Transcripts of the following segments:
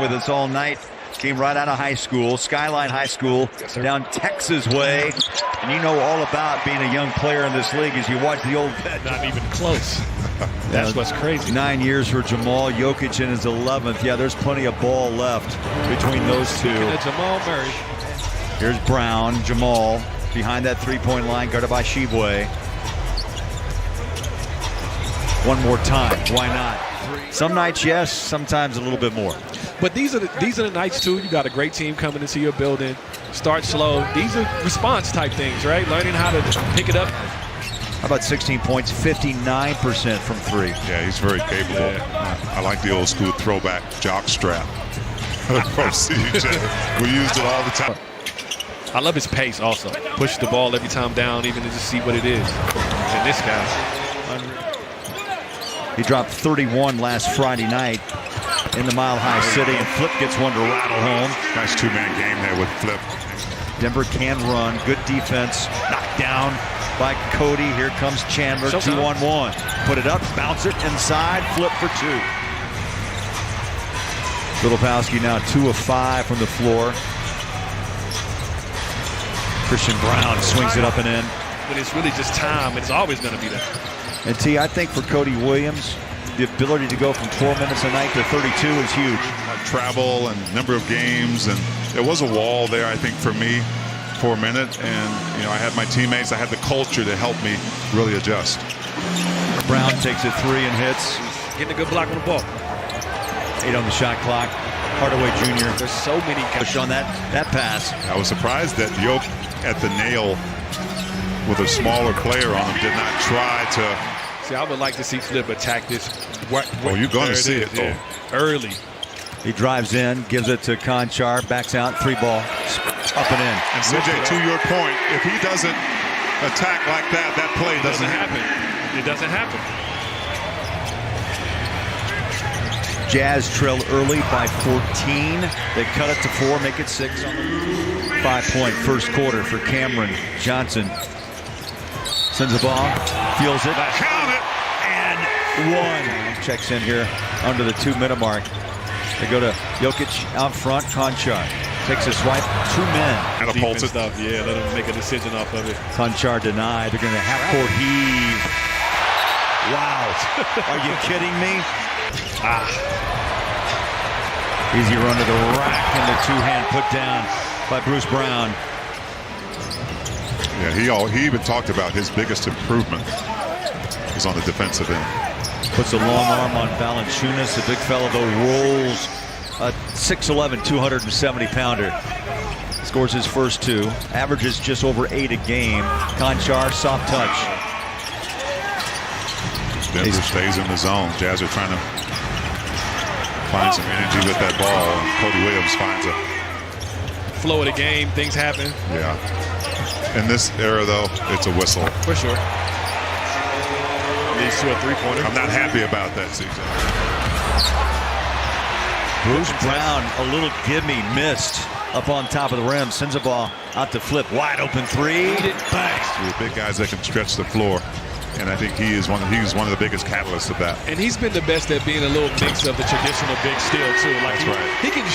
with us all night. Came right out of high school, Skyline High School, down Texas way. And you know all about being a young player in this league as you watch the old vet. Not even close. That's what's crazy. 9 years for Jamal. Jokic in his 11th. Yeah, there's plenty of ball left between those two. Jamal Murray. Here's Brown, Jamal, behind that three-point line, guarded by Sheboy. One more time, why not? Some nights, yes, sometimes a little bit more. But these are the nights too. You got a great team coming into your building. Start slow. These are response type things, right? Learning how to pick it up. How about 16 points, 59% from three. Yeah, he's very capable. Yeah. I like the old school throwback jock strap from CJ. We used it all the time. I love his pace also. Push the ball every time down, even to just see what it is. And this guy. He dropped 31 last Friday night in the Mile High City, and Flip gets one to rattle home. Nice two-man game there with Flip. Denver can run. Good defense. Knocked down by Cody. Here comes Chandler. 2-on-1. Put it up, bounce it inside. Flip for two. Filipowski now 2 of 5 from the floor. Christian Brown swings it up and in. But it's really just time. It's always going to be there. And T, I think for Cody Williams, the ability to go from 12 minutes a night to 32 is huge. Travel and number of games, and there was a wall there, I think, for me for a minute. And, you know, I had my teammates, I had the culture to help me really adjust. Brown takes a three and hits. Getting a good block on the ball. 8 on the shot clock. Hardaway Jr. There's so many push on that pass. I was surprised that Yoke at the nail with a smaller player on him did not try to. See, I would like to see Flip attack this. Oh, you're going to see it, though. Early. He drives in, gives it to Conchar, backs out, 3-ball, up and in. And CJ, to your point, if he doesn't attack like that, that play doesn't happen. It doesn't happen. Jazz trail early by 14. They cut it to 4, make it 6 on the 5-point first quarter for Cameron Johnson. Sends the ball, feels it, count it, and one. Checks in here under the 2-minute mark. They go to Jokic out front. Conchar takes a swipe. 2 men. Catapulted stuff. Yeah, let him make a decision off of it. Conchar denied. They're going to half-court heave. Wow. Are you kidding me? Easy run to the rack and the two-hand put down by Bruce Brown. Yeah, he even talked about his biggest improvement is on the defensive end. Puts a long arm on Valanciunas. The big fella, though, rolls a 6'11", 270-pounder. Scores his first 2. Averages just over 8 a game. Conchar, soft touch. Denver stays in the zone. Jazz are trying to find some energy with that ball. Cody Williams finds a flow of the game. Things happen. Yeah. In this era, though, it's a whistle. For sure. Leads to a three-pointer. I'm not happy about that, CJ. Bruce Brown, a little gimme, missed up on top of the rim. Sends a ball out to Flip. Wide open 3. Bang. The big guys that can stretch the floor. And I think he's one of the biggest catalysts of that. And he's been the best at being a little mix of the traditional big steal, too. Like That's right. He can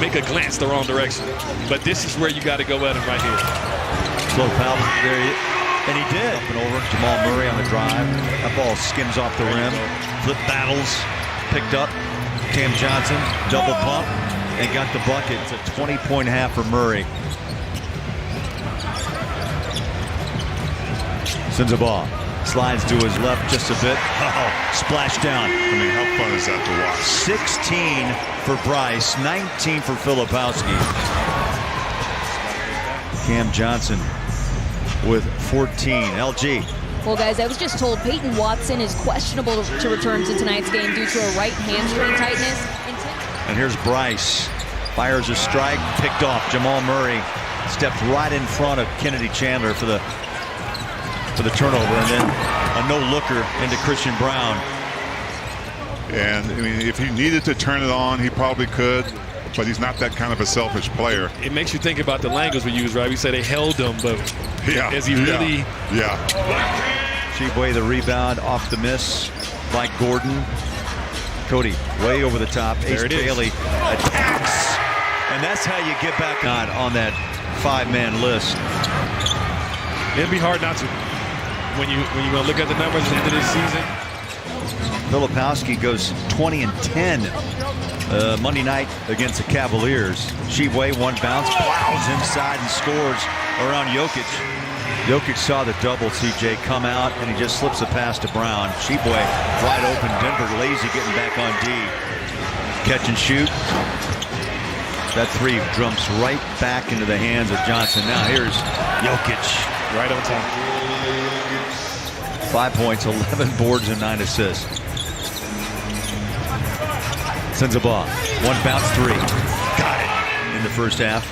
make a glance the wrong direction. But this is where you got to go at him right here. Slow foul. There he is. And he did. Up and over. Jamal Murray on the drive. That ball skims off the rim. Flip battles. Picked up. Cam Johnson. Double pump. And got the bucket. It's a 20-point half for Murray. Sends a ball. Slides to his left just a bit. Oh, splash down. I mean, how fun is that to watch? 16 for Bryce, 19 for Filipowski. Cam Johnson with 14. LG. Well, guys, I was just told Peyton Watson is questionable to return to tonight's game due to a right hamstring tightness. And here's Bryce. Fires a strike, picked off. Jamal Murray stepped right in front of Kennedy Chandler for the turnover, and then a no-looker into Christian Brown. And, I mean, if he needed to turn it on, he probably could, but he's not that kind of a selfish player. It makes you think about the language we use, right? We say they held him, but is he really? Yeah. Sheboy the rebound off the miss by Gordon. Cody way over the top. Ace There it is. Bailey attacks. And that's how you get back on that 5-man list. It'd be hard not to. When you're going to look at the numbers at the end of this season. Filipowski goes 20-10 Monday night against the Cavaliers. Shibwe, one bounce, plows inside and scores around Jokic. Jokic saw the double, CJ, come out, and he just slips a pass to Brown. Shibwe wide open. Denver lazy getting back on D. Catch and shoot. That three jumps right back into the hands of Johnson. Now here's Jokic. Right on time. 5 points, 11 boards, and 9 assists. Sends a ball. One bounce three. Got it in the first half.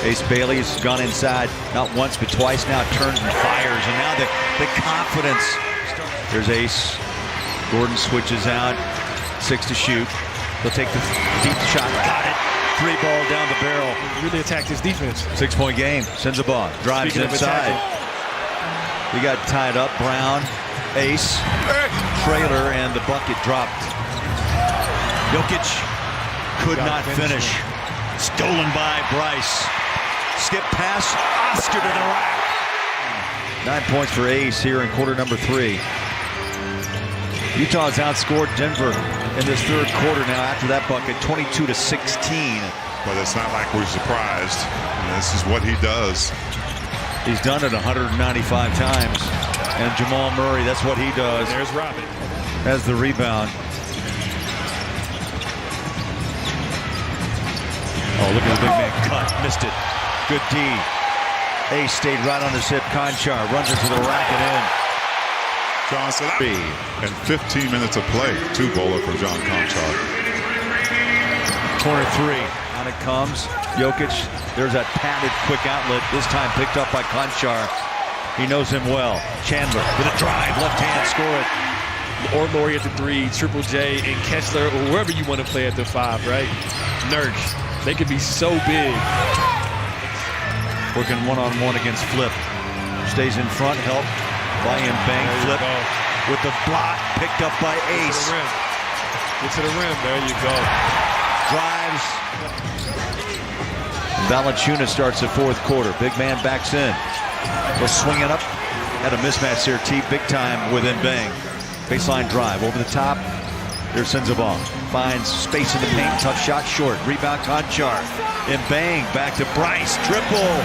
Ace Bailey's gone inside not once but twice now. Turns and fires. And now the confidence. There's Ace. Gordon switches out. 6 to shoot. He'll take the deep shot. Got it. 3 ball down the barrel. Really attacked his defense. 6-point game. Sends a ball. Drives inside. He got tied up. Brown. Ace. Trailer, and the bucket dropped. Jokic could not finish. Stolen by Bryce. Skip pass. Oscar to the rack. 9 points for Ace here in quarter number 3. Utah has outscored Denver in this third quarter now after that bucket, 22-16. But it's not like we're surprised. This is what he does. He's done it 195 times. And Jamal Murray, that's what he does. There's Robin. Has the rebound. Oh, look at the big man cut. Missed it. Good D. Ace stayed right on his hip. Conchar runs into the rack and in. Johnson. And 15 minutes of play. 2 bowler for John Conchar. Corner 3. On it comes. Jokic. There's that padded quick outlet. This time picked up by Conchar. He knows him well. Chandler with a drive. Left hand. Score it. Or Laurie at the 3. Triple J and Kessler, or wherever you want to play at the 5, right? Nurse. They could be so big. Working one-on-one against Flip. Stays in front. Help by him. Bang. Flip with the block. Picked up by Ace. Get to the rim. There you go. Drives. Valanciunas starts the fourth quarter. Big man backs in. They'll swing it up. Had a mismatch there, T. Big time within Bang. Baseline drive over the top. There sends a ball. Finds space in the paint. Tough shot short. Rebound Conchar. And Bang back to Bryce. Triple.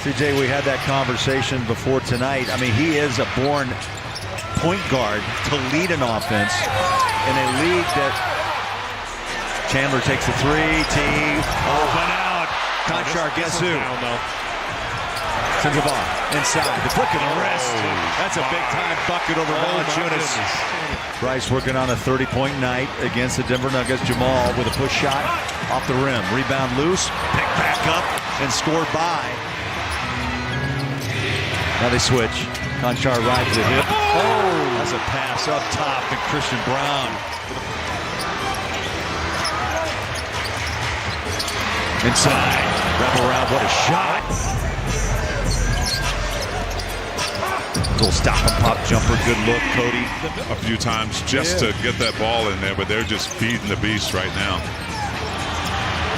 CJ, we had that conversation before tonight. I mean, he is a born point guard to lead an offense in a league that Chandler takes the 3. Team open out. Conchar, guess who? Sends a ball inside. The flick of the wrist. That's a big-time bucket over Valanciunas. Bryce working on a 30-point night against the Denver Nuggets. Jamal with a push shot off the rim. Rebound loose. Picked back up and scored by. Now they switch. Conchar right to the hip. Oh, that's a pass up top to Christian Brown. Inside. Wrap around. What a shot. Little stop and pop jumper. Good look, Cody. A few times just to get that ball in there, but they're just feeding the beast right now.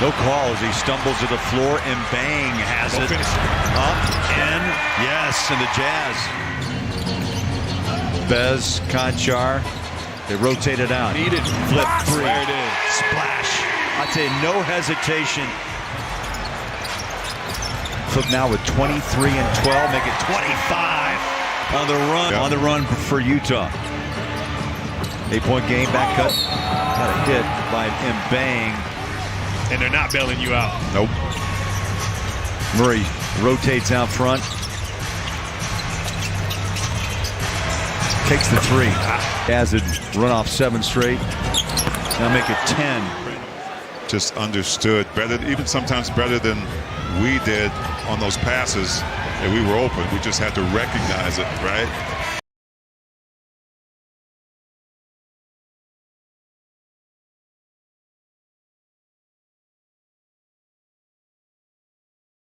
No call as he stumbles to the floor, and Bang has it. Up, in, yes, and the Jazz. Bez, Conchar, they rotate it out. Needed. Flip 3. There it is. Splash. I'd say no hesitation. Flip now with 23 and 12, make it 25 on the run. Yep. On the run for Utah. 8-point game, back cut. Got a hit by Bang. And they're not bailing you out. Nope. Murray rotates out front. Takes the 3. As it run off 7 straight. Now make it 10. Just understood better, even sometimes better than we did on those passes. And we were open. We just had to recognize it, right?